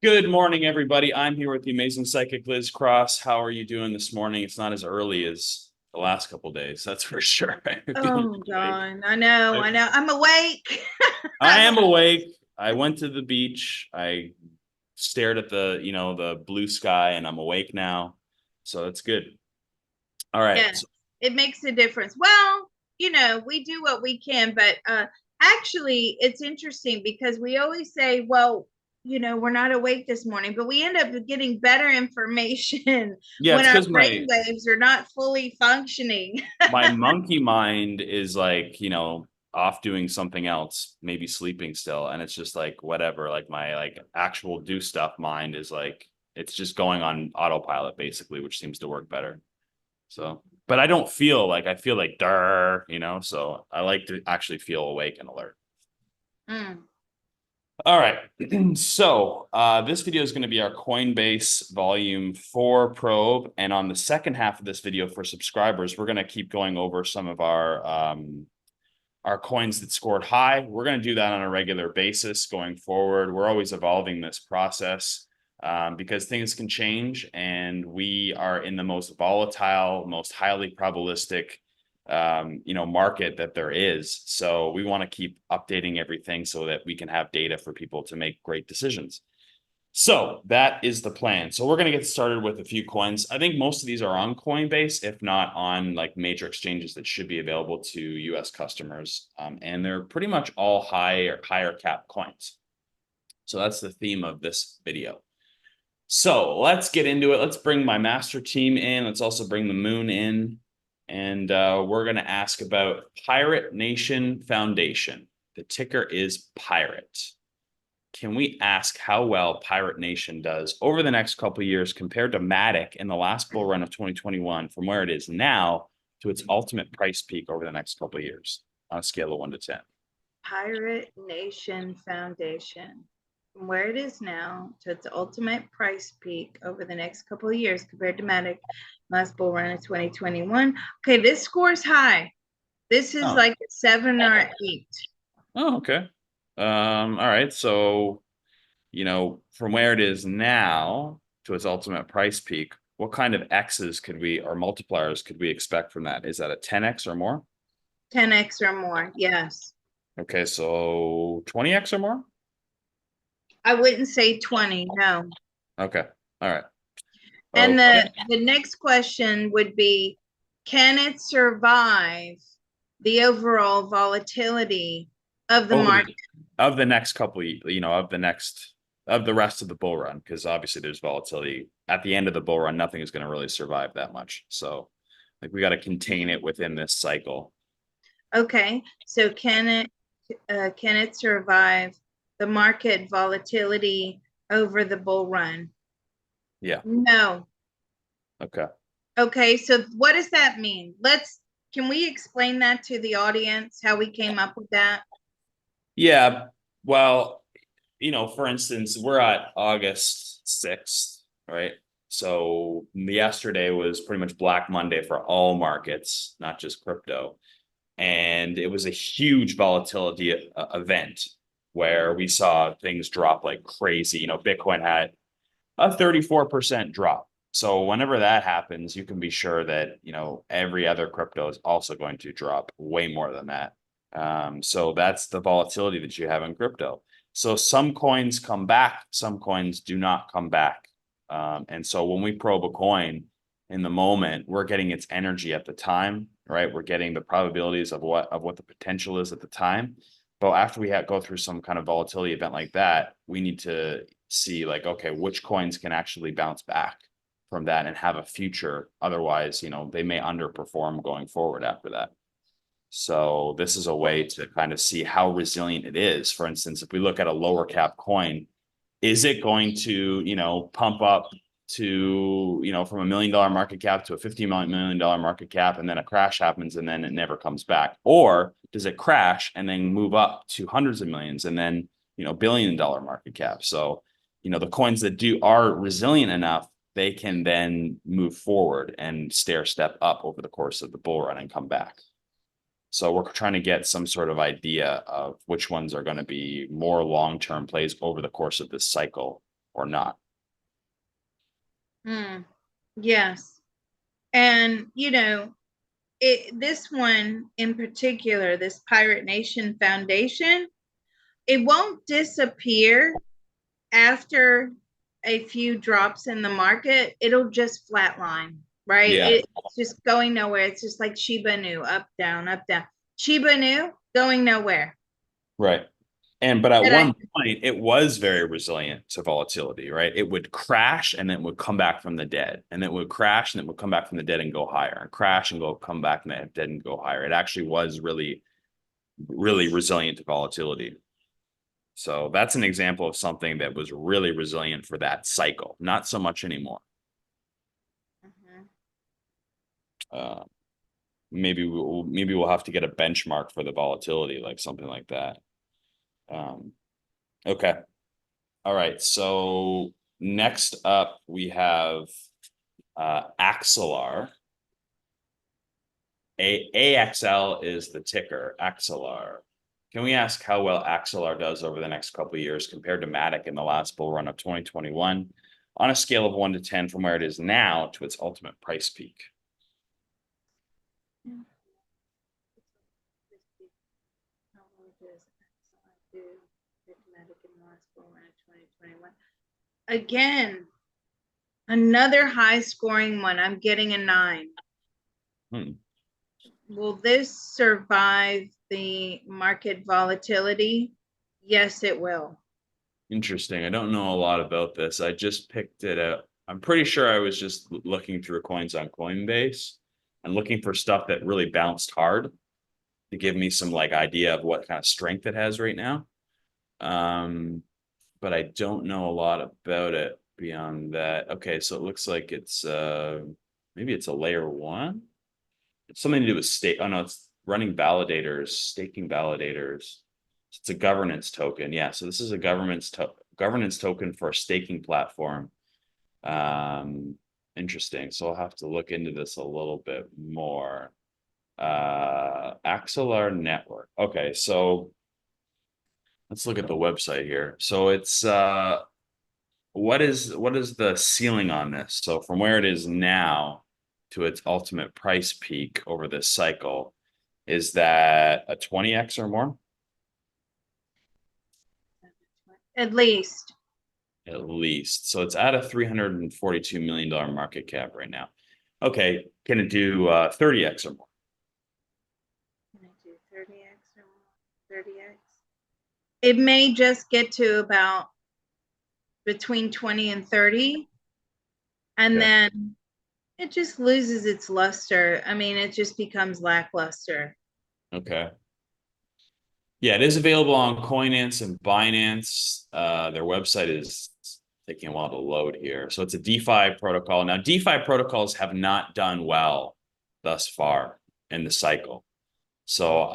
Good morning, everybody. I'm here with the amazing psychic Liz Cross. How are you doing this morning? It's not as early as the last couple of days, that's for sure. I hope you're Oh, awake. John, I know, I know. I'm awake. I I'm am awake. awake. I went to the beach. I stared at the blue sky, and I'm awake now. So that's good. All right. Yes, it makes a difference. Well, we do what we can, but actually, it's interesting because we always say, well, we're not awake this morning, but we end up getting better information Yeah, when it's our because brain waves are not fully functioning. my monkey mind is like, off doing something else, maybe sleeping still. And it's just like whatever. Like my actual do stuff mind is like it's just going on autopilot basically, which seems to work better. So, but I feel like so I like to actually feel awake and alert. Mm. All right. So this video is going to be our Coinbase Volume 4 probe. And on the second half of this video for subscribers, we're going to keep going over some of our coins that scored high. We're going to do that on a regular basis going forward. We're always evolving this process because things can change, and we are in the most volatile, most highly probabilistic market that there is. So we want to keep updating everything so that we can have data for people to make great decisions. So that is the plan. So we're going to get started with a few coins. I think most of these are on Coinbase, if not on like major exchanges that should be available to US customers. And they're pretty much all higher cap coins. So that's the theme of this video. So let's get into it. Let's bring my master team in. Let's also bring the moon in. And we're going to ask about Pirate Nation Foundation. The ticker is Pirate. Can we ask how well Pirate Nation does over the next couple of years compared to Matic in the last bull run of 2021 from where it is now to its ultimate price peak over the next couple of years on a scale of 1 to 10? Pirate Nation Foundation, from where it is now to its ultimate price peak over the next couple of years compared to Matic last bull run of 2021. Okay, this score's high. This is Oh, like a 7 or 8. oh, okay. All right. So, from where it is now to its ultimate price peak, what kind of X's could we or multipliers could we expect from that? Is that a 10x or more? 10x or more, yes. Okay, so 20x or more? I wouldn't say 20, no. Okay. All right. And Okay. the next question would be, can it survive the overall volatility of the Over market? of the next couple of the rest of the bull run, because obviously there's volatility at the end of the bull run. Nothing is going to really survive that much. So like we got to contain it within this cycle. Okay, so can it survive the market volatility over the bull run? Yeah. No. Okay. Okay, so what does that mean? Can we explain that to the audience, how we came up with that? Yeah. Well, for instance, we're at August 6th, right? So yesterday was pretty much Black Monday for all markets, not just crypto. And it was a huge volatility event where we saw things drop like crazy. Bitcoin had a 34% drop. So whenever that happens, you can be sure that, every other crypto is also going to drop way more than that. So that's the volatility that you have in crypto. So some coins come back, some coins do not come back. And so when we probe a coin in the moment, we're getting its energy at the time, right? We're getting the probabilities of what the potential is at the time. But after we go through some kind of volatility event like that, we need to see like, okay, which coins can actually bounce back from that and have a future. Otherwise, they may underperform going forward after that. So this is a way to kind of see how resilient it is. For instance, if we look at a lower cap coin, is it going to, pump up to, from $1 million market cap to a $50 million market cap, and then a crash happens and then it never comes back? Or does it crash and then move up to hundreds of millions and then, $1 billion market cap? So, the coins that are resilient enough, they can then move forward and stair step up over the course of the bull run and come back. So we're trying to get some sort of idea of which ones are going to be more long-term plays over the course of this cycle. or not. Yes. And, you know, this one in particular, this Pirate Nation Foundation, it won't disappear after a few drops in the market. It'll just flatline, right? Yeah, It's just going nowhere. It's just like Shiba Inu, up, down, up, down. Shiba Inu going nowhere. right. But at And I, one point, it was very resilient to volatility, right? It would crash and then it would come back from the dead, and it would crash and it would come back from the dead and go higher, and crash and go come back from the dead and go higher. It actually was really, really resilient to volatility. So that's an example of something that was really resilient for that cycle. Not so much anymore. Uh, maybe we'll have to get a benchmark for the volatility, like something like that. Okay. All right. So next up we have Axelar. AXL is the ticker, Axelar. Can we ask how well Axelar does over the next couple of years compared to Matic in the last bull run of 2021 on a scale of 1 to 10 from where it is now to its ultimate price peak? Again, another high scoring one. I'm getting a 9. Will this survive the market volatility? Yes, it will. Interesting. I don't know a lot about this. I just picked it up. I'm pretty sure I was just looking through coins on Coinbase and looking for stuff that really bounced hard to give me some like idea of what kind of strength it has right now. But I don't know a lot about it beyond that. Okay, so it looks like it's maybe it's a layer 1. It's something to do with stake. Oh no, it's running validators, staking validators. It's a governance token. Yeah, so this is a governance token for a staking platform. Interesting. So I'll have to look into this a little bit more. Axelar network. Okay, so let's look at the website here. So it's what is the ceiling on this? So from where it is now to its ultimate price peak over this cycle, is that a 20x or more? At least. At least. So it's at a $342 million market cap right now. Okay, can it do 30x or more? Can it do 30x or more? 30x? It may just get to about between 20 and 30, and then it just loses its luster. I mean, it just becomes lackluster. Okay. Yeah, it is available on Coinance and Binance. Their website is taking a while to load here. So it's a DeFi protocol. Now, DeFi protocols have not done well thus far in the cycle. So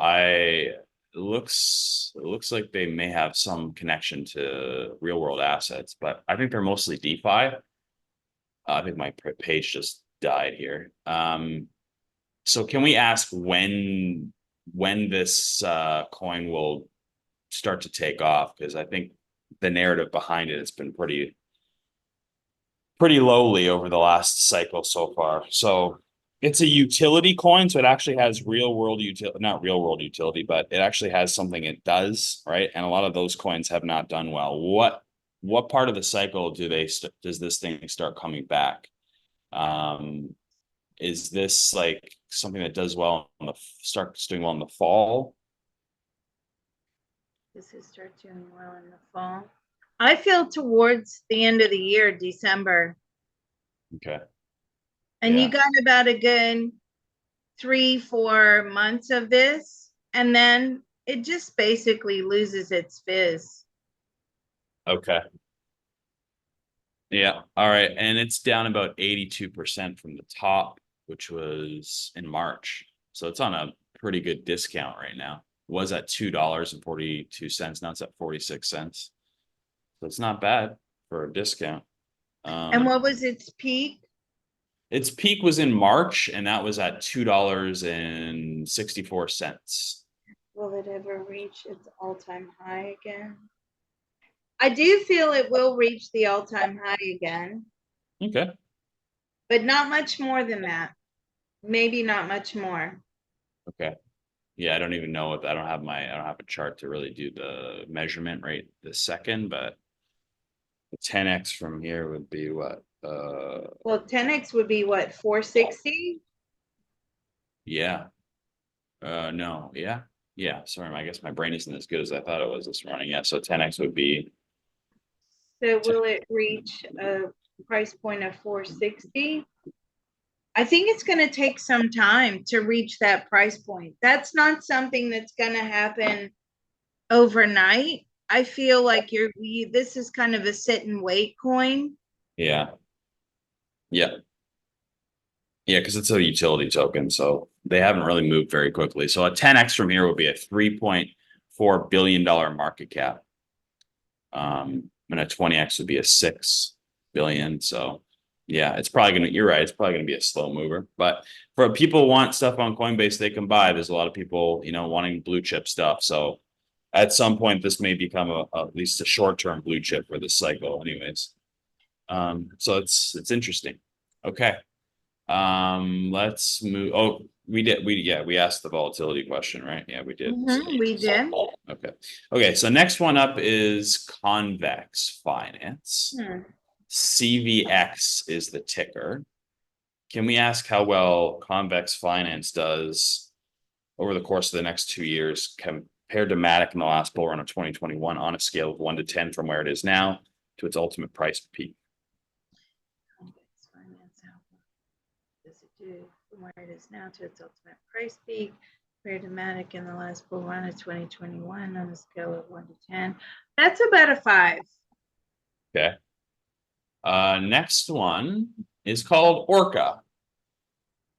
it looks like they may have some connection to real world assets, but I think they're mostly DeFi. I think my page just died here. So can we ask when this coin will start to take off? Because I think the narrative behind it has been pretty lowly over the last cycle so far. So it's a utility coin, so it actually has real world utility, not real world utility, but it actually has something it does, right? And a lot of those coins have not done well. What part of the cycle does this thing start coming back? Is this like something that does well starts doing well in the fall? Does it start doing well in the fall? I feel towards the end of the year, December. Okay. And you got about a good 3-4 months of this, and then it just basically loses its fizz. Okay. Yeah. All right. And it's down about 82% from the top, which was in March. So it's on a pretty good discount right now. It was at $2.42. Now it's at 46 cents. So it's not bad for a discount. And what was its peak? Its peak was in March, and that was at $2.64. Will it ever reach its all-time high again? I do feel it will reach the all-time high again, Okay. but not much more than that. Maybe not much more. Okay. Yeah, I don't even know if I don't have a chart to really do the measurement right this second, but the 10x from here would be what? Well, 10x would be what, 460? Yeah. No, yeah. Yeah, sorry, I guess my brain isn't as good as I thought it was this morning. Yeah, so 10x would be So will it reach a price point of 460? I think it's going to take some time to reach that price point. That's not something that's going to happen overnight. I feel like this is kind of a sit and wait coin. yeah. Yeah. Yeah, because it's a utility token, so they haven't really moved very quickly. So a 10x from here would be a $3.4 billion market cap. And a 20x would be a 6 billion. So yeah, it's probably gonna, you're right, it's probably gonna be a slow mover. But for people who want stuff on Coinbase, they can buy. There's a lot of people, wanting blue chip stuff. So at some point, this may become at least a short-term blue chip for this cycle, anyways. So it's interesting. Okay. Let's move. Oh, we asked the volatility question, right? Yeah, we did. We did. Okay. Okay, so next one up is Convex Finance. CVX is the ticker. Can we ask how well Convex Finance does over the course of the next 2 years compared to Matic in the last bull run of 2021 on a scale of 1 to 10 from where it is now to its ultimate price peak? Does it do from where it is now to its ultimate price peak? Paradigmatic in the last bull run of 2021 on a scale of 1 to 10. That's about a 5. Okay. Next one is called Orca.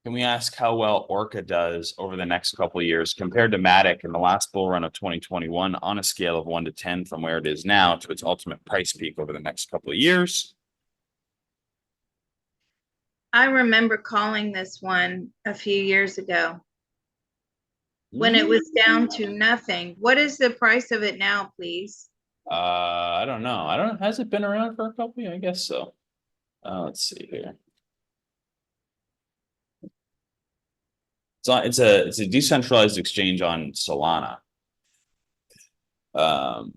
Can we ask how well Orca does over the next couple of years compared to Matic in the last bull run of 2021 on a scale of 1 to 10 from where it is now to its ultimate price peak over the next couple of years? I remember calling this one a few years ago when it was down to nothing. What is the price of it now, please? I don't know. Has it been around for a couple years? I guess so. Let's see here. It's a decentralized exchange on Solana. But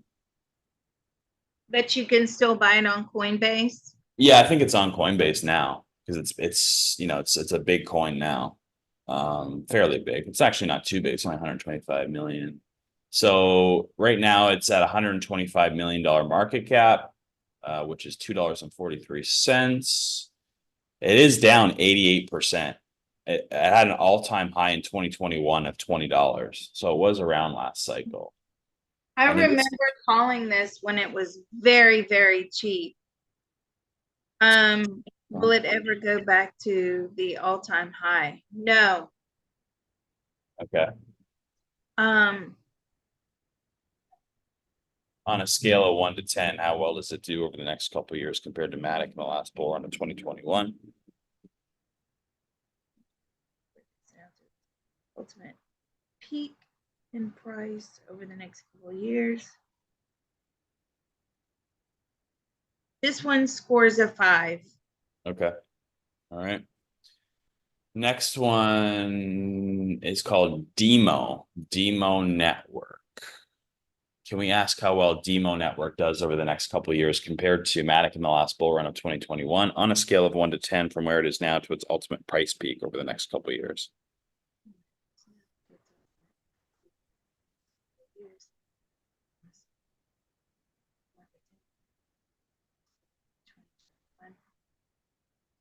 you can still buy it on Coinbase. Yeah, I think it's on Coinbase now because it's a big coin now. Fairly big. It's actually not too big. It's only 125 million. So right now it's at $125 million market cap, which is $2.43. It is down 88%. It had an all-time high in 2021 of $20. So it was around last cycle. I remember calling this when it was very, very cheap. Will it ever go back to the all-time high? No. Okay. Um, On a scale of 1 to 10, how well does it do over the next couple of years compared to Matic in the last bull run of 2021? Ultimate peak in price over the next couple of years. This one scores a 5. Okay. All right. Next one is called DIMO Network. Can we ask how well DIMO Network does over the next couple of years compared to Matic in the last bull run of 2021 on a scale of 1 to 10 from where it is now to its ultimate price peak over the next couple of years?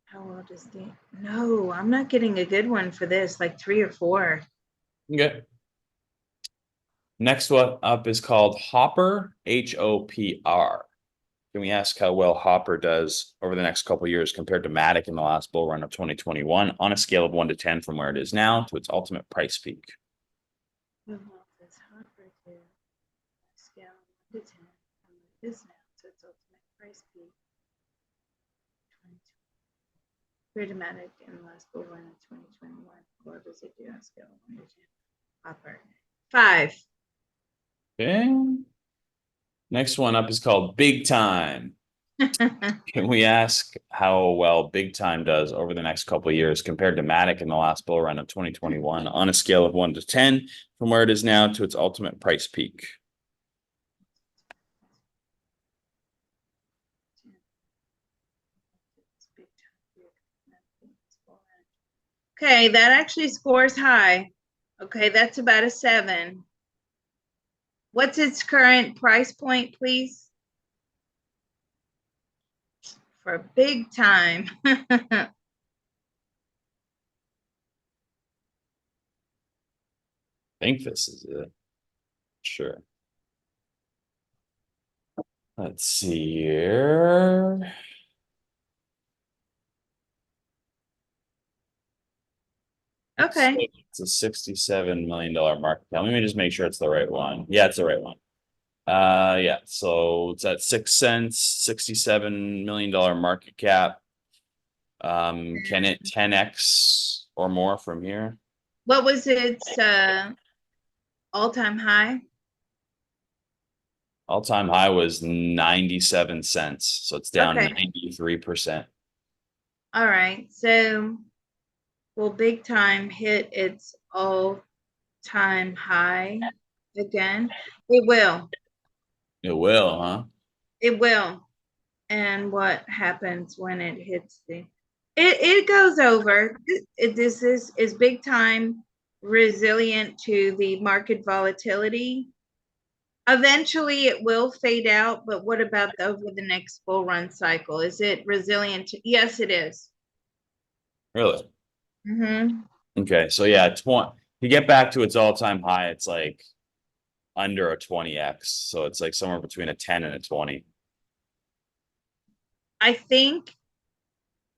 How well does the no, I'm not getting a good one for this, like 3 or 4. Okay. Next one up is called Hopper, HOPR. Can we ask how well Hopper does over the next couple of years compared to Matic in the last bull run of 2021 on a scale of 1 to 10 from where it is now to its ultimate price peak? How well does Hopper do? Scale 1 to 10 from where it is now to its ultimate price peak. Paradigmatic in the last bull run of 2021. What does it do on scale 1 to 10? Hopper. 5. Okay. Next one up is called Big Time. Can we ask how well Big Time does over the next couple of years compared to Matic in the last bull run of 2021 on a scale of 1 to 10 from where it is now to its ultimate price peak? Okay, that actually scores high. Okay, that's about a 7. What's its current price point, please? For Big Time. I think this is it. Sure. Let's see here. Okay. It's a $67 million market cap. Let me just make sure it's the right one. Yeah, it's the right one. Yeah, so it's at 6 cents, $67 million market cap. Can it 10x or more from here? What was its all-time high? All-time high was 97 cents, so it's down Okay. 93%. All right. So will Big Time hit its all-time high again? It will. It will, huh? It will. And what happens when it hits it goes over. This is Big Time resilient to the market volatility? Eventually it will fade out, but what about over the next bull run cycle? Is it resilient to, yes, it is. Really? Mm-hmm. Okay, so yeah, to get back to its all-time high, it's like under a 20x. So it's like somewhere between a 10 and a 20. I think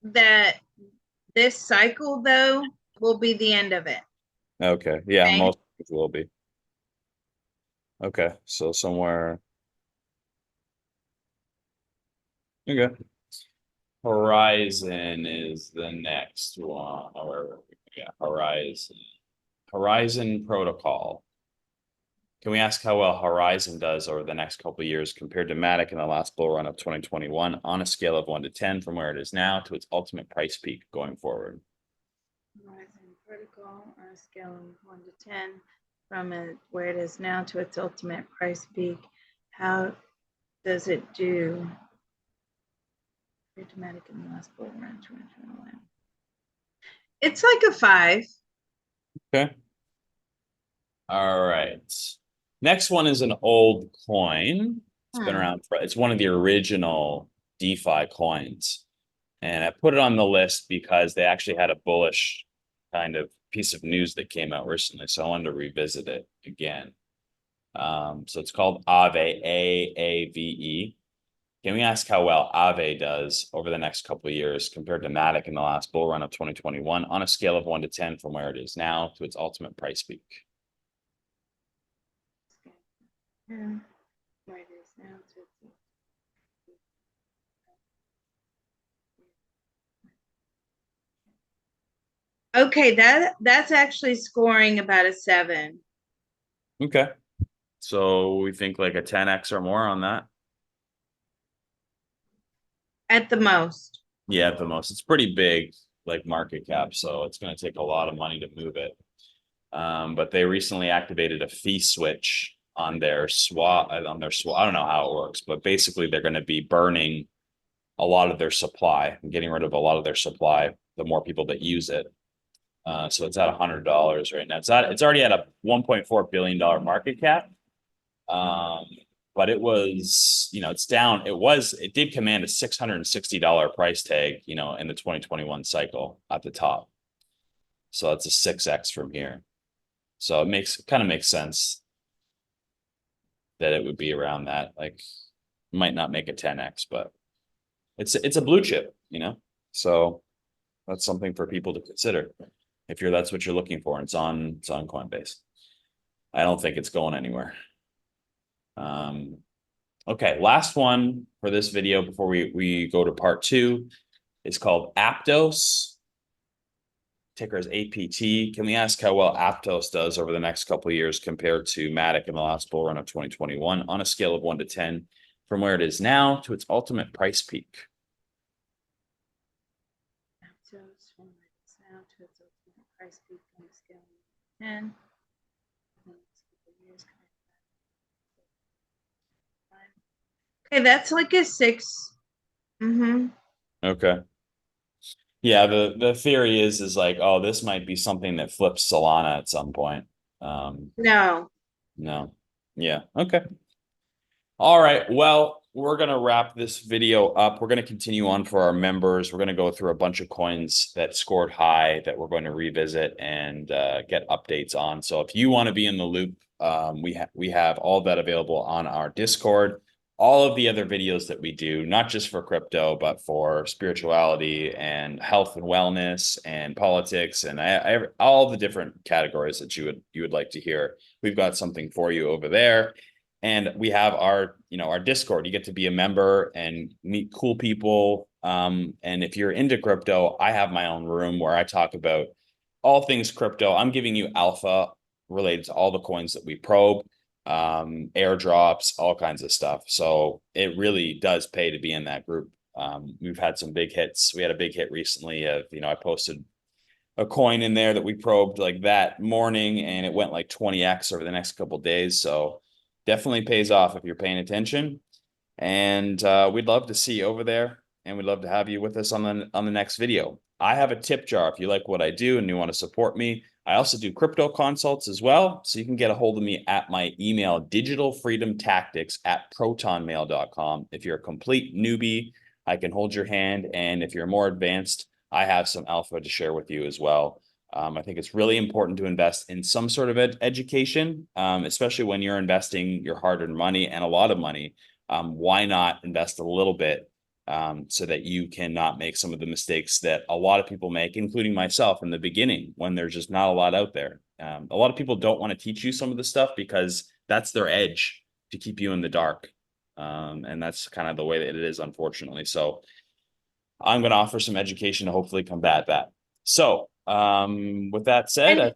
that this cycle, though, will be the end of it. Okay. Yeah, Okay? most will be. Okay, so somewhere. Okay. Horizon is the next one. Or yeah, Horizon. Horizon Protocol. Can we ask how well Horizon does over the next couple of years compared to Matic in the last bull run of 2021 on a scale of 1 to 10 from where it is now to its ultimate price peak going forward? Horizon Protocol on a scale of 1 to 10 from where it is now to its ultimate price peak. How does it do? Dramatic in the last bull run 2021. It's like a 5. Okay. All right. Next one is an old coin. It's been around for, it's one of the original DeFi coins. And I put it on the list because they actually had a bullish kind of piece of news that came out recently. So I wanted to revisit it again. So it's called Aave, Aave. Can we ask how well Aave does over the next couple of years compared to Matic in the last bull run of 2021 on a scale of 1 to 10 from where it is now to its ultimate price peak? Yeah. Where it is now to okay, that's actually scoring about a 7 Okay. So we think like a 10x or more on that. at the most. Yeah, at the most. It's pretty big, like market cap, so it's going to take a lot of money to move it. But they recently activated a fee switch on their swap. I don't know how it works, but basically they're going to be burning a lot of their supply and getting rid of a lot of their supply. The more people that use it, so it's at $100 right now. It's already at a $1.4 billion market cap. But it was, it's down. It did command a $660 price tag, in the 2021 cycle at the top. So that's a 6x from here. So it kind of makes sense that it would be around that. Like, might not make a 10x, but it's a blue chip, So that's something for people to consider if that's what you're looking for. It's on Coinbase. I don't think it's going anywhere. Okay, last one for this video before we go to part 2 is called Aptos. ticker is APT. Can we ask how well Aptos does over the next couple of years compared to Matic in the last bull run of 2021 on a scale of 1 to 10 from where it is now to its ultimate price peak? Aptos from its now to its ultimate price peak on a scale of 10. Okay, that's like a 6. Mm-hmm. Okay. Yeah, the theory is like, oh, this might be something that flips Solana at some point. No. No. Yeah. Okay. All right. Well, we're gonna wrap this video up. We're gonna continue on for our members. We're gonna go through a bunch of coins that scored high that we're going to revisit and get updates on. So if you want to be in the loop, we have all that available on our Discord. All of the other videos that we do, not just for crypto, but for spirituality and health and wellness and politics and all the different categories that you would like to hear. We've got something for you over there. And we have our, our Discord. You get to be a member and meet cool people. And if you're into crypto, I have my own room where I talk about all things crypto. I'm giving you alpha related to all the coins that we probe, airdrops, all kinds of stuff. So it really does pay to be in that group. We've had some big hits. We had a big hit recently of, I posted a coin in there that we probed like that morning and it went like 20x over the next couple of days. So definitely pays off if you're paying attention. And we'd love to see you over there. And we'd love to have you with us on the next video. I have a tip jar if you like what I do and you want to support me. I also do crypto consults as well. So you can get a hold of me at my email, digitalfreedomtactics@protonmail.com. If you're a complete newbie, I can hold your hand. And if you're more advanced, I have some alpha to share with you as well. I think it's really important to invest in some sort of education, especially when you're investing your hard-earned money and a lot of money. Why not invest a little bit so that you cannot make some of the mistakes that a lot of people make, including myself in the beginning, when there's just not a lot out there. A lot of people don't want to teach you some of the stuff because that's their edge to keep you in the dark. And that's kind of the way that it is, unfortunately. So I'm going to offer some education to hopefully combat that. So with that said,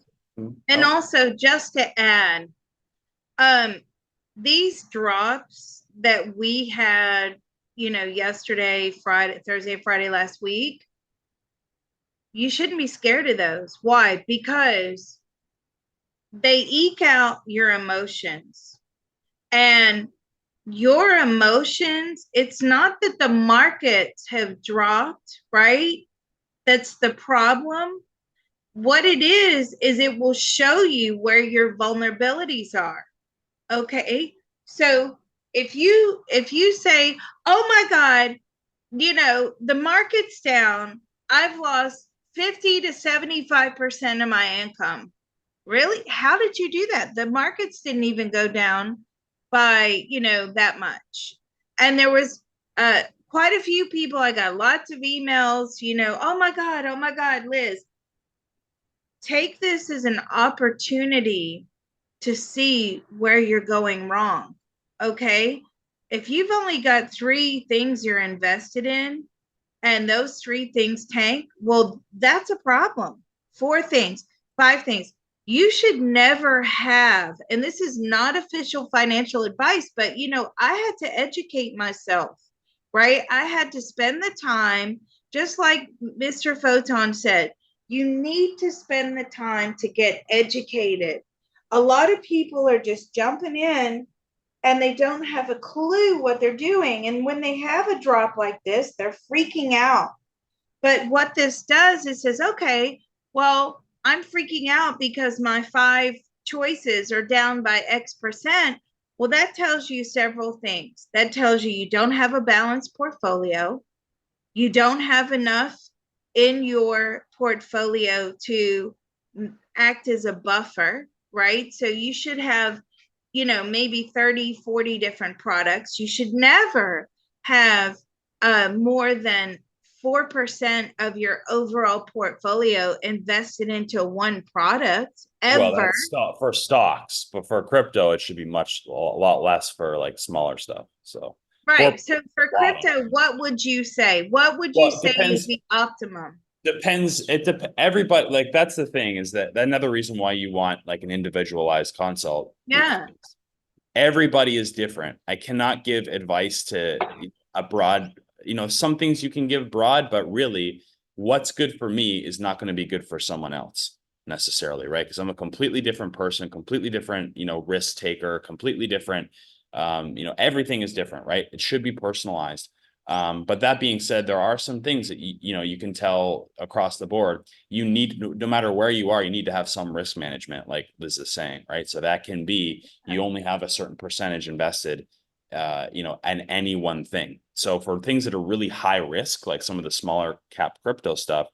and also just to add, these drops that we had, yesterday, Friday, Thursday, Friday last week, you shouldn't be scared of those. Why? Because they eke out your emotions. And your emotions, it's not that the markets have dropped, right? That's the problem. What it is it will show you where your vulnerabilities are. Okay. So if you say, oh my God, the market's down, I've lost 50 to 75% of my income. Really? How did you do that? The markets didn't even go down by, that much. And there was quite a few people. I got lots of emails, oh my God, Liz, take this as an opportunity to see where you're going wrong. Okay. If you've only got 3 things you're invested in and those 3 things tank, well, that's a problem. 4 things, 5 things. You should never have, and this is not official financial advice, but I had to educate myself, right? I had to spend the time, just like Mr. Photon said, you need to spend the time to get educated. A lot of people are just jumping in and they don't have a clue what they're doing. And when they have a drop like this, they're freaking out. But what this does is says, okay, well, I'm freaking out because my 5 choices are down by X%. Well, that tells you several things. That tells you don't have a balanced portfolio. You don't have enough in your portfolio to act as a buffer, right? So you should have, maybe 30, 40 different products. You should never have more than 4% of your overall portfolio invested into one product ever. Well, that's for stocks, but for crypto, it should be a lot less for like smaller stuff. So right. So for crypto, what would you say? What would you say would be optimum? Depends. Everybody, like, that's the thing, is that another reason why you want like an individualized consult, because Yeah. everybody is different. I cannot give advice to a broad, some things you can give broad, but really what's good for me is not going to be good for someone else necessarily, right? Because I'm a completely different person, completely different, risk taker, completely different. Everything is different, right? It should be personalized. But that being said, there are some things that you can tell across the board. You need, no matter where you are, you need to have some risk management, like Liz is saying, right? So that can be, you only have a certain percentage invested, in any one thing. So for things that are really high risk, like some of the smaller cap crypto stuff,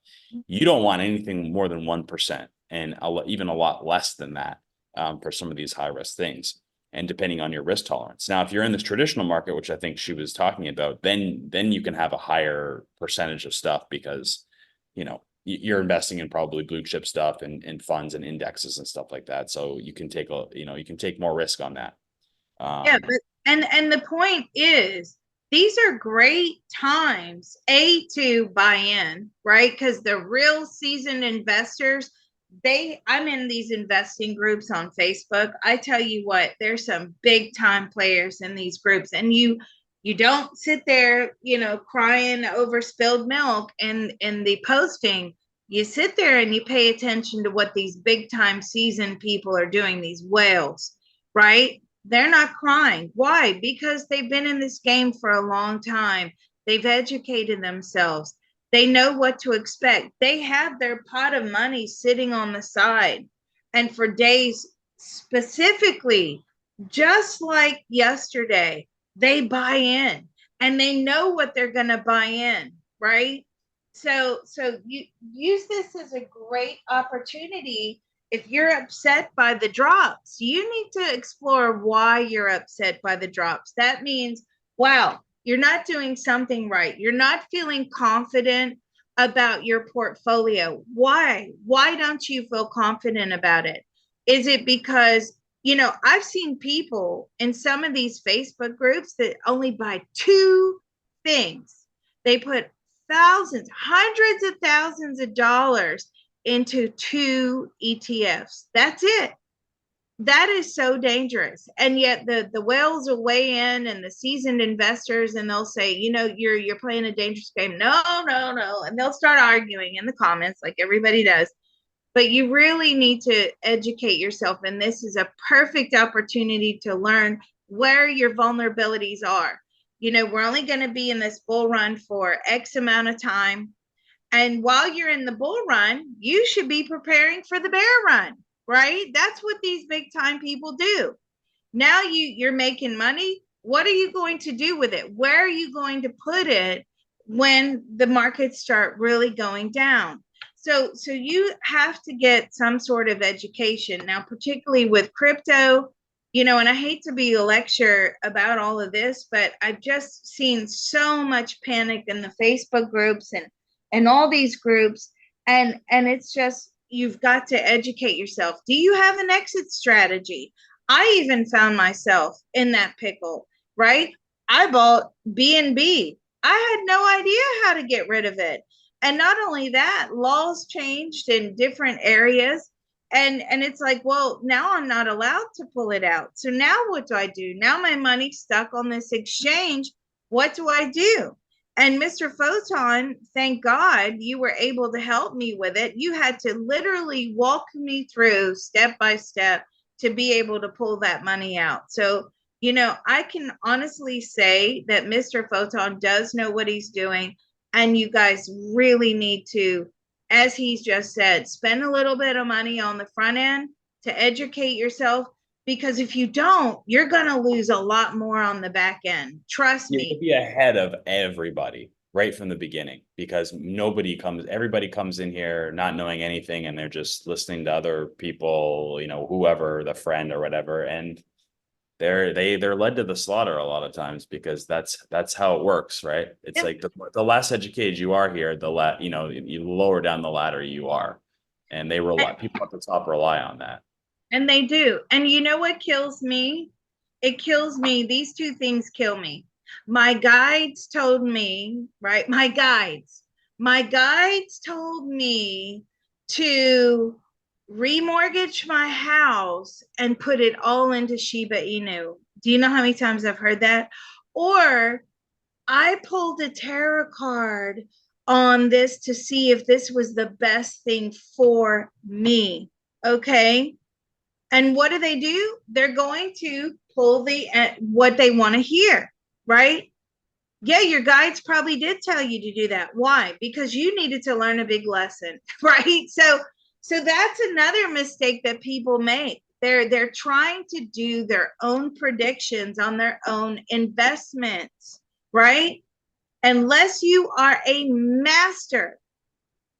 you don't want anything more than 1%, and even a lot less than that, for some of these high risk things, and depending on your risk tolerance. Now, if you're in this traditional market, which I think she was talking about, then you can have a higher percentage of stuff, because you're investing in probably blue chip stuff and funds and indexes and stuff like that. So you can take more risk on that. Yeah, Um, but and the point is, these are great times to buy in, right? Because the real seasoned investors, I'm in these investing groups on Facebook. I tell you what, there's some big time players in these groups, and you don't sit there, crying over spilled milk in the posting. You sit there and you pay attention to what these big time seasoned people are doing, these whales, right? They're not crying. Why? Because they've been in this game for a long time. They've educated themselves. They know what to expect. They have their pot of money sitting on the side. And for days specifically, just like yesterday, they buy in and they know what they're going to buy in, right? So you use this as a great opportunity. If you're upset by the drops, you need to explore why you're upset by the drops. That means, wow, you're not doing something right. You're not feeling confident about your portfolio. Why? Why don't you feel confident about it? Is it because, I've seen people in some of these Facebook groups that only buy two things. They put thousands, hundreds of thousands of dollars into two ETFs. That's it. That is so dangerous. And yet the whales will weigh in, and the seasoned investors, and they'll say, you're playing a dangerous game. No, no, no. And they'll start arguing in the comments like everybody does. But you really need to educate yourself. And this is a perfect opportunity to learn where your vulnerabilities are. We're only going to be in this bull run for X amount of time. And while you're in the bull run, you should be preparing for the bear run, right? That's what these big time people do. Now you're making money. What are you going to do with it? Where are you going to put it when the markets start really going down? So you have to get some sort of education now, particularly with crypto. And I hate to be a lecture about all of this, but I've just seen so much panic in the Facebook groups and all these groups, and it's just, you've got to educate yourself. Do you have an exit strategy? I even found myself in that pickle, right? I bought BNB. I had no idea how to get rid of it. And not only that, laws changed in different areas. And it's like, well, now I'm not allowed to pull it out. So now what do I do? Now my money's stuck on this exchange. What do I do? And Mr. Photon, thank God you were able to help me with it. You had to literally walk me through step by step to be able to pull that money out. So, I can honestly say that Mr. Photon does know what he's doing. And you guys really need to, as he's just said, spend a little bit of money on the front end to educate yourself. Because if you don't, you're going to lose a lot more on the back end. Trust you me. could be ahead of everybody right from the beginning, because everybody comes in here not knowing anything, and they're just listening to other people, whoever, the friend or whatever, and they're led to the slaughter a lot of times, because that's how it works, right? It's Yep. like the less educated you are here, you lower down the ladder you are, and people at the top rely on that. And they do. And you know what kills me? It kills me. These two things kill me. My guides told me, right? My guides. My guides told me to remortgage my house and put it all into Shiba Inu. Do you know how many times I've heard that? Or I pulled a tarot card on this to see if this was the best thing for me. Okay. And what do? They're going to pull the what they want to hear, right? Yeah, your guides probably did tell you to do that. Why? Because you needed to learn a big lesson, right? So that's another mistake that people make. They're trying to do their own predictions on their own investments, right? Unless you are a master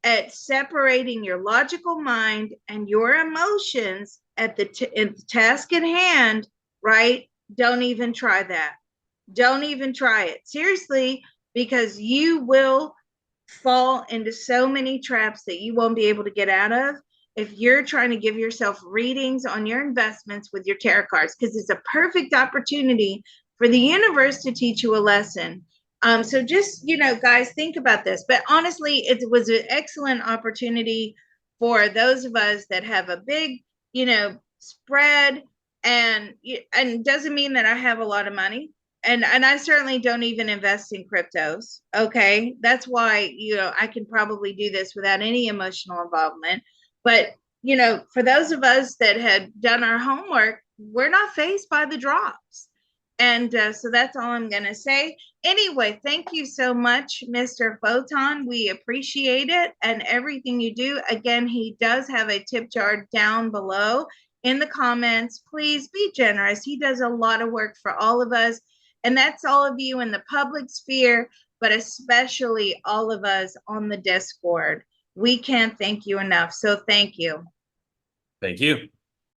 at separating your logical mind and your emotions at the task at hand, right? Don't even try that. Don't even try it. Seriously, because you will fall into so many traps that you won't be able to get out of if you're trying to give yourself readings on your investments with your tarot cards, because it's a perfect opportunity for the universe to teach you a lesson. So just, guys, think about this. But honestly, it was an excellent opportunity for those of us that have a big, spread, and doesn't mean that I have a lot of money. And I certainly don't even invest in cryptos. Okay. That's why, I can probably do this without any emotional involvement. But, for those of us that had done our homework, we're not faced by the drops. And so that's all I'm going to say. Anyway, thank you so much, Mr. Photon. We appreciate it and everything you do. Again, he does have a tip jar down below in the comments. Please be generous. He does a lot of work for all of us. And that's all of you in the public sphere, but especially all of us on the Discord. We can't thank you enough. So thank you. Thank you.